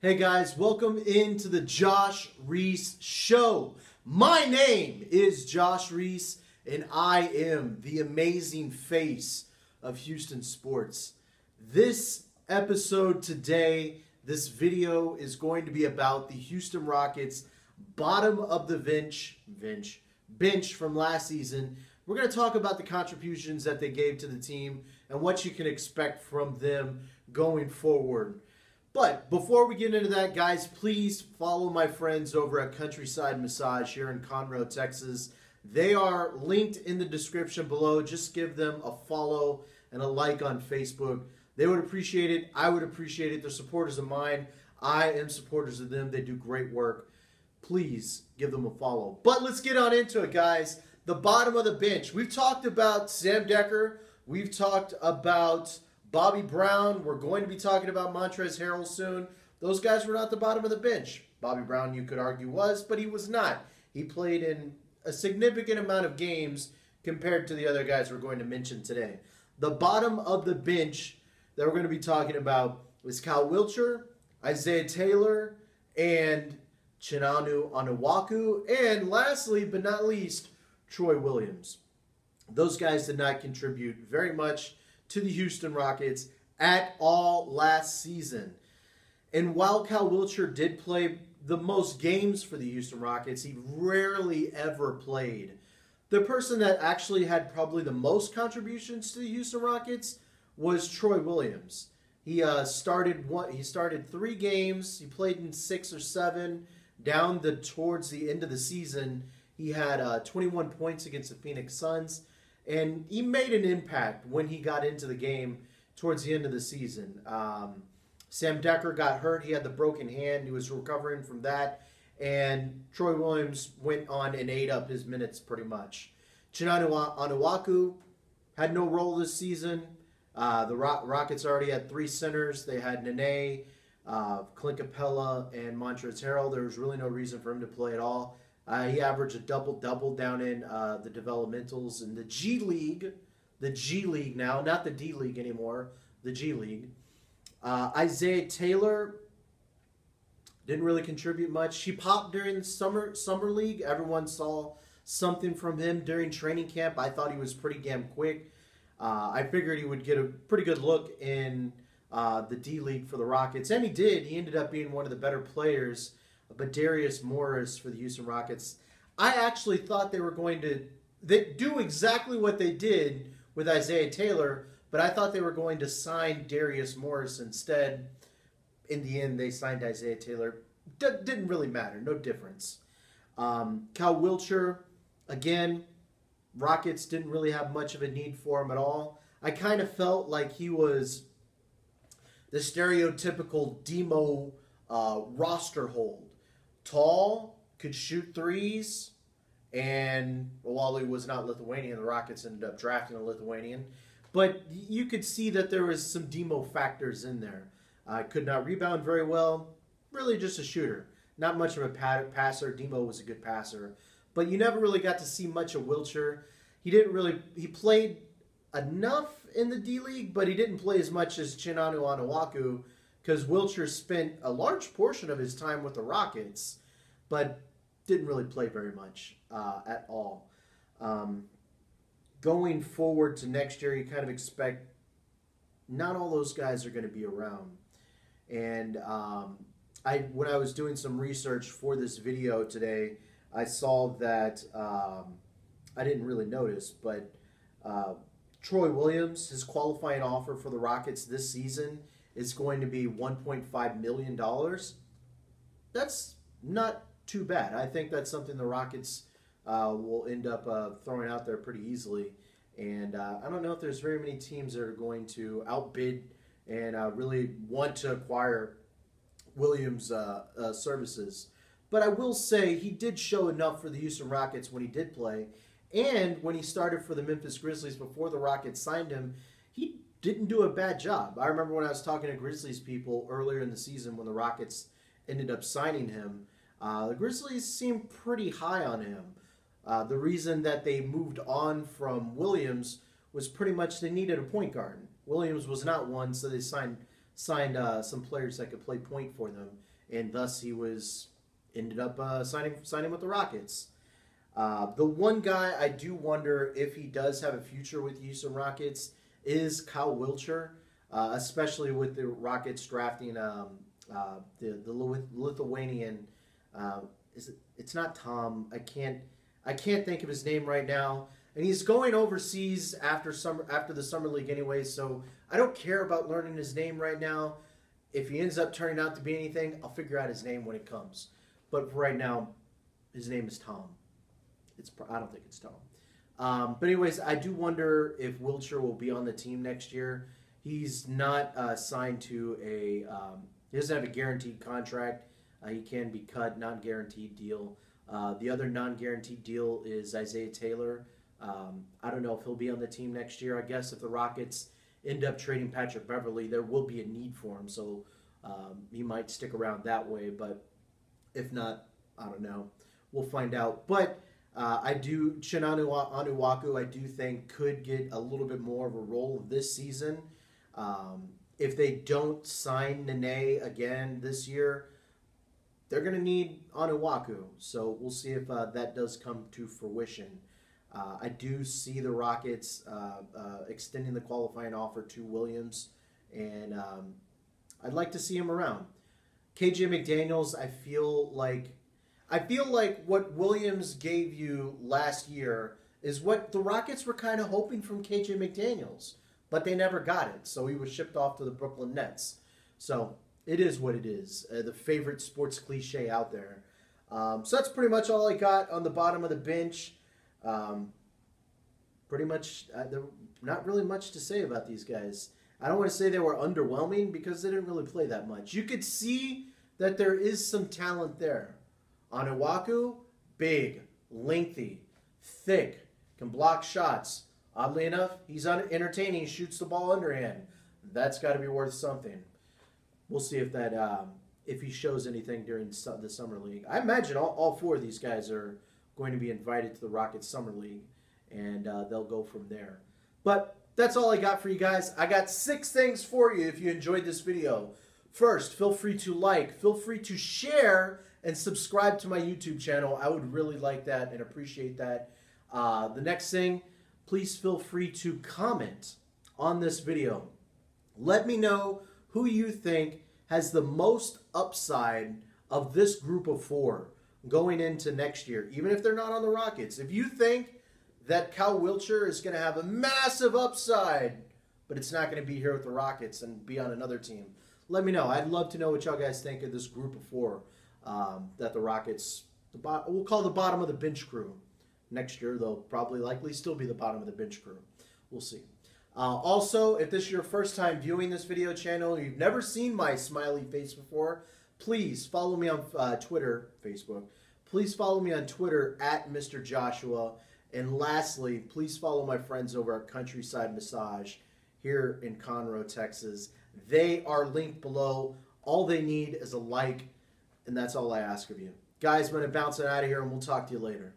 Hey guys, welcome into the Josh Reese Show. My name is Josh Reese, and I am the amazing face of Houston sports. This episode today, this video is going to be about the Houston Rockets' bottom of the bench from last season. We're going to talk about the contributions that they gave to the team and what you can expect from them going forward. But before we get into that, guys, please follow my friends over at Countryside Massage here in Conroe, Texas. They are linked in the description below. Just give them a follow and a like on Facebook. They would appreciate it. I would appreciate it. They're supporters of mine. I am supporters of them. They do great work. Please give them a follow. But let's get on into it, guys. The bottom of the bench. We've talked about Sam Decker. We've talked about Bobby Brown. We're going to be talking about Montrezl Harrell soon. Those guys were not the bottom of the bench. Bobby Brown, you could argue, was, but he was not. He played in a significant amount of games compared to the other guys we're going to mention today. The bottom of the bench that we're going to be talking about is Kyle Wiltjer, Isaiah Taylor, and Chinanu Onuaku, and lastly but not least, Troy Williams. Those guys did not contribute very much to the Houston Rockets at all last season. And while Kyle Wiltjer did play the most games for the Houston Rockets, he rarely ever played. The person that actually had probably the most contributions to the Houston Rockets was Troy Williams. He started 3 games. He played in 6 or 7. Towards the end of the season, he had 21 points against the Phoenix Suns. And he made an impact when he got into the game towards the end of the season. Sam Decker got hurt. He had the broken hand. He was recovering from that. And Troy Williams went on and ate up his minutes pretty much. Chinanu Onuaku had no role this season. The Rockets already had 3 centers. They had Nene, Clint Capella, and Montrezl Harrell. There was really no reason for him to play at all. He averaged a double-double down in the developmentals in the G League now, not the D League anymore, the G League. Isaiah Taylor didn't really contribute much. He popped during the summer league. Everyone saw something from him during training camp. I thought he was pretty damn quick. I figured he would get a pretty good look in the D League for the Rockets, and he did. He ended up being one of the better players. But Darius Morris for the Houston Rockets, I actually thought they were going to do exactly what they did with Isaiah Taylor, but I thought they were going to sign Darius Morris instead. In the end, they signed Isaiah Taylor. Didn't really matter. No difference. Kyle Wiltjer, again, Rockets didn't really have much of a need for him at all. I kind of felt like he was the stereotypical Demo roster hold. Tall, could shoot threes, and while he was not Lithuanian, the Rockets ended up drafting a Lithuanian. But you could see that there was some demo factors in there. Could not rebound very well. Really just a shooter. Not much of a passer. Demo was a good passer. But you never really got to see much of Wiltjer. He played enough in the D League, but he didn't play as much as Chinanu Onuaku, because Wiltjer spent a large portion of his time with the Rockets, but didn't really play very much at all. Going forward to next year, you kind of expect not all those guys are going to be around. And when I was doing some research for this video today, I saw that I didn't really notice, but Troy Williams, his qualifying offer for the Rockets this season is going to be $1.5 million. That's not too bad. I think that's something the Rockets will end up throwing out there pretty easily. And I don't know if there's very many teams that are going to outbid and really want to acquire Williams' services. But I will say he did show enough for the Houston Rockets when he did play. And when he started for the Memphis Grizzlies before the Rockets signed him, he didn't do a bad job. I remember when I was talking to Grizzlies people earlier in the season when the Rockets ended up signing him, the Grizzlies seemed pretty high on him. The reason that they moved on from Williams was pretty much they needed a point guard. Williams was not one, so they signed some players that could play point for them. and thus he ended up signing with the Rockets. The one guy I do wonder if he does have a future with Houston Rockets is Kyle Wiltjer, especially with the Rockets drafting the Lithuanian. It's not Tom. I can't think of his name right now. And he's going overseas after the summer league anyway. So I don't care about learning his name right now. If he ends up turning out to be anything, I'll figure out his name when it comes. But for right now, his name is Tom. I don't think it's Tom. But anyways, I do wonder if Wiltjer will be on the team next year. He's not signed to he doesn't have a guaranteed contract. He can be cut, non-guaranteed deal. The other non-guaranteed deal is Isaiah Taylor. I don't know if he'll be on the team next year. I guess if the Rockets end up trading Patrick Beverley, there will be a need for him. So he might stick around that way. But if not, I don't know. We'll find out. But Chinanu Onuaku, I do think could get a little bit more of a role this season. If they don't sign Nene again this year, they're going to need Onuaku. So we'll see if that does come to fruition. I do see the Rockets extending the qualifying offer to Williams, and I'd like to see him around. KJ McDaniels, I feel like what Williams gave you last year is what the Rockets were kind of hoping from KJ McDaniels, but they never got it. So he was shipped off to the Brooklyn Nets. So it is what it is, the favorite sports cliche out there. So that's pretty much all I got on the bottom of the bench. Pretty much, there's not really much to say about these guys. I don't want to say they were underwhelming because they didn't really play that much. You could see that there is some talent there. Onuaku, big, lengthy, thick, can block shots. Oddly enough, he's entertaining, shoots the ball underhand. That's got to be worth something. We'll see if he shows anything during the summer league. I imagine all four of these guys are going to be invited to the Rockets summer league, and they'll go from there. But that's all I got for you guys. I got 6 things for you if you enjoyed this video. First, feel free to like, feel free to share, and subscribe to my YouTube channel. I would really like that and appreciate that. The next thing, please feel free to comment on this video. Let me know who you think has the most upside of this group of 4 going into next year, even if they're not on the Rockets. If you think that Kyle Wiltjer is going to have a massive upside, but it's not going to be here with the Rockets and be on another team, let me know. I'd love to know what y'all guys think of this group of 4 that the Rockets, we'll call the bottom of the bench crew. Next year, they'll likely still be the bottom of the bench crew. We'll see. Also, if this is your first time viewing this video channel, you've never seen my smiley face before, please follow me on Facebook. Please follow me on Twitter at Mr. Joshua. And lastly, please follow my friends over at Countryside Massage here in Conroe, Texas. They are linked below. All they need is a like, and that's all I ask of you. Guys, I'm going to bounce it out of here, and we'll talk to you later.